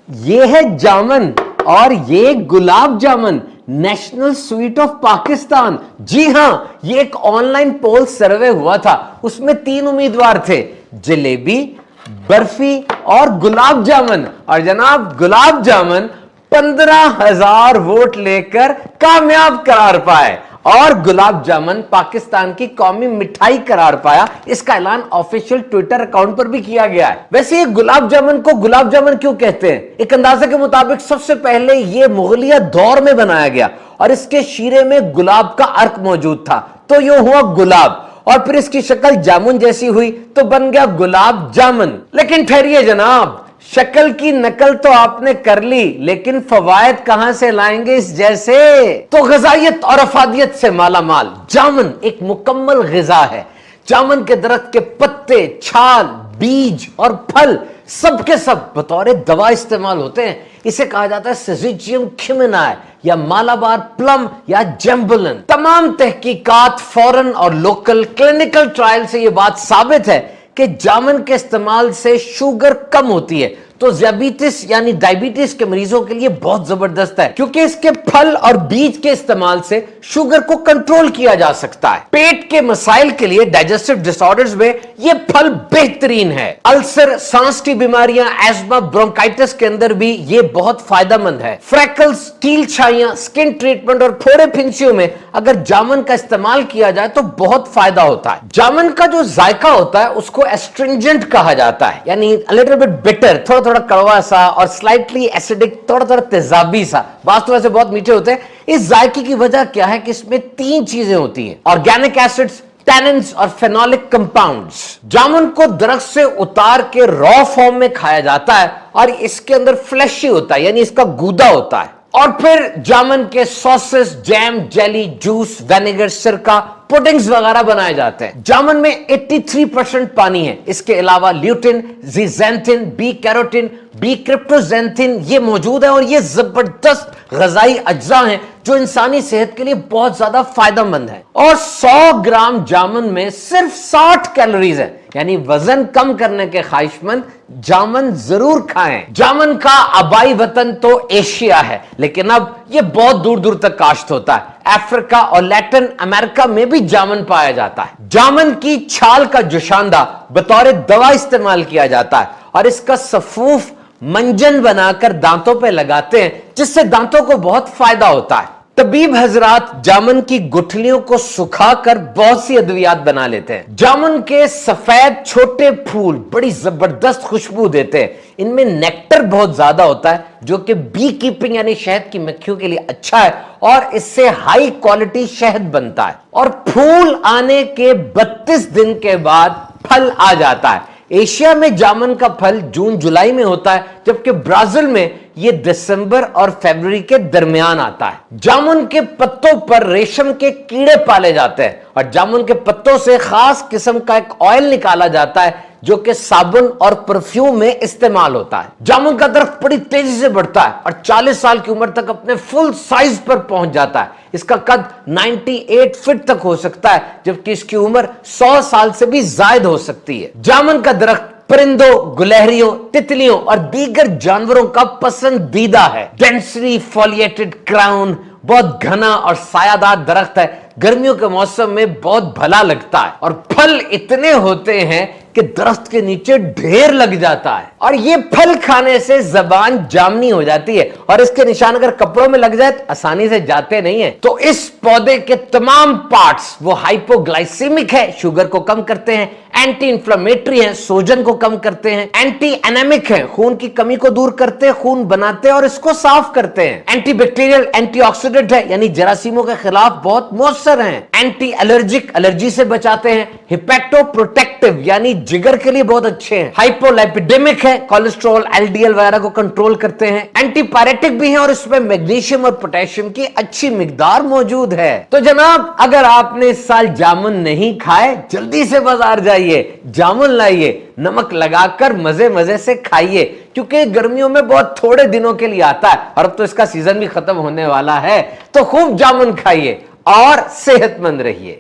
یہ ہے جامن اور یہ گلاب جامن نیشنل سویٹ آف پاکستان. جی ہاں, یہ ایک آن لائن پول سروے ہوا تھا, اس میں 3 امیدوار تھے, جلیبی, برفی اور گلاب جامن. اور جناب گلاب جامن 15,000 ووٹ لے کر کامیاب قرار پائے اور گلاب جامن پاکستان کی قومی مٹھائی قرار پایا. اس کا اعلان آفیشیل ٹویٹر اکاؤنٹ پر بھی کیا گیا ہے. ویسے یہ گلاب جامن کو گلاب جامن کیوں کہتے ہیں؟ ایک اندازے کے مطابق سب سے پہلے یہ مغلیہ دور میں بنایا گیا اور اس کے شیرے میں گلاب کا عرق موجود تھا, تو یہ ہوا گلاب, اور پھر اس کی شکل جامن جیسی ہوئی تو بن گیا گلاب جامن. لیکن ٹھہریے جناب, شکل کی نقل تو آپ نے کر لی, لیکن فوائد کہاں سے لائیں گے اس جیسے؟ تو غذائیت اور افادیت سے مالا مال جامن ایک مکمل غذا ہے. جامن کے درخت کے پتے, چھال, بیج اور پھل سب کے سب بطور دوا استعمال ہوتے ہیں. اسے کہا جاتا ہے سیزیجیم کھمنائے یا مالابار پلم یا جیمبولن. تمام تحقیقات فورن اور لوکل کلینکل ٹرائل سے یہ بات ثابت ہے کہ جامن کے استعمال سے شوگر کم ہوتی ہے, تو ذیابیطس یعنی ڈائبٹیز کے مریضوں کے لیے بہت زبردست ہے, کیونکہ اس کے پھل اور بیج کے استعمال سے شوگر کو کنٹرول کیا جا سکتا ہے. پیٹ کے مسائل کے لیے ڈائجسٹو ڈس آرڈرز میں یہ پھل بہترین ہے. السر, سانس کی بیماریاں, ایزما, برونکائٹس کے اندر بھی یہ بہت فائدہ مند ہے. فریکلز, تیل چھائیاں, سکن ٹریٹمنٹ اور پھوڑے پھنسیوں میں اگر جامن کا استعمال کیا جائے تو بہت فائدہ ہوتا ہے. جامن کا جو ذائقہ ہوتا ہے اس کو ایسٹرنجنٹ کہا جاتا ہے, یعنی a little bit bitter, تھوڑا کڑوا سا اور سلائٹلی ایسیڈک, تھوڑا تیزابی سا. بعض تو ایسے بہت میٹھے ہوتے ہیں. اس ذائقے کی وجہ کیا ہے کہ اس میں 3 چیزیں ہوتی ہیں: آرگینک ایسڈز, ٹیننز اور فینولک کمپاؤنڈز. جامن کو درخت سے اتار کے را فارم میں کھایا جاتا ہے اور اس کے اندر فلیشی ہوتا ہے, یعنی اس کا گودا ہوتا ہے. اور پھر جامن کے سوسز, جیم, جیلی, جوس, وینیگر, سرکہ, پوڈنگز وغیرہ بنائے جاتے ہیں. جامن میں 83% پانی ہے. اس کے علاوہ لیوٹین, زیزینتھن, بی کیروٹین, بی کرپٹوزینتھن یہ موجود ہے, اور یہ زبردست غذائی اجزاء ہیں جو انسانی صحت کے لیے بہت زیادہ فائدہ مند ہیں. اور 100 گرام جامن میں صرف 60 کیلوریز ہیں, یعنی وزن کم کرنے کے خواہش مند جامن ضرور کھائیں. جامن کا آبائی وطن تو ایشیا ہے, لیکن اب یہ بہت دور دور تک کاشت ہوتا ہے. افریقہ اور لیٹن امریکہ میں بھی جامن پایا جاتا ہے. جامن کی چھال کا جوشاندہ بطور دوا استعمال کیا جاتا ہے, اور اس کا سفوف منجن بنا کر دانتوں پہ لگاتے ہیں, جس سے دانتوں کو بہت فائدہ ہوتا ہے. طبیب حضرات جامن کی گٹھلیوں کو سکھا کر بہت سی ادویات بنا لیتے ہیں. جامن کے سفید چھوٹے پھول بڑی زبردست خوشبو دیتے ہیں. ان میں نیکٹر بہت زیادہ ہوتا ہے, جو کہ بی کیپنگ یعنی شہد کی مکھیوں کے لیے اچھا ہے, اور اس سے ہائی کوالٹی شہد بنتا ہے. اور پھول آنے کے 32 دن کے بعد پھل آ جاتا ہے. ایشیا میں جامن کا پھل جون جولائی میں ہوتا ہے, جبکہ برازیل میں یہ دسمبر اور فیبروری کے درمیان آتا ہے. جامن کے پتوں پر ریشم کے کیڑے پالے جاتے ہیں, اور جامن کے پتوں سے خاص قسم کا ایک آئل نکالا جاتا ہے جو کہ صابن اور پرفیوم میں استعمال ہوتا ہے. جامن کا درخت بڑی تیزی سے بڑھتا ہے اور 40 سال کی عمر تک اپنے فل سائز پر پہنچ جاتا ہے. اس کا قد 98 فٹ تک ہو سکتا ہے, جبکہ اس کی عمر 100 سال سے بھی زائد ہو سکتی ہے. جامن کا درخت پرندوں, گلہریوں, تتلیوں اور دیگر جانوروں کا پسندیدہ ہے. ڈینسلی فولیٹڈ کراؤن بہت گھنا اور سایہ دار درخت ہے. گرمیوں کے موسم میں بہت بھلا لگتا ہے, اور پھل اتنے ہوتے ہیں کہ درخت کے نیچے ڈھیر لگ جاتا ہے. اور یہ پھل کھانے سے زبان جامنی ہو جاتی ہے, اور اس کے نشان اگر کپڑوں میں لگ جائے تو آسانی سے جاتے نہیں ہیں. تو اس پودے کے تمام پارٹس وہ ہائپوگلائسیمک ہے, شوگر کو کم کرتے ہیں, اینٹی انفلامیٹری ہیں, سوجن کو کم کرتے ہیں, اینٹی اینیمک ہیں, خون کی کمی کو دور کرتے, خون بناتے اور اس کو صاف کرتے ہیں, اینٹی بیکٹیریل, اینٹی آکسیڈنٹ ہے, یعنی جراثیموں کے خلاف بہت مؤثر ہیں, اینٹی الرجک, الرجی سے بچاتے ہیں, ہیپیٹو پروٹیکٹیو یعنی جگر کے لیے بہت اچھے ہیں, ہائپولیپیڈیمک ہے, کولیسٹرول, ایل ڈی ایل وغیرہ کو کنٹرول کرتے ہیں, اینٹی پیریٹک بھی ہیں, اور اس میں میگنیشیم اور پوٹیشیم کی اچھی مقدار موجود ہے. تو جناب اگر آپ نے اس سال جامن نہیں کھائے, جلدی سے بازار جائیے, جامن لائیے, نمک لگا کر مزے سے کھائیے, کیونکہ گرمیوں میں بہت تھوڑے دنوں کے لیے آتا ہے, اور اب تو اس کا سیزن بھی ختم ہونے والا ہے. تو خوب جامن کھائیے اور صحت مند رہیے.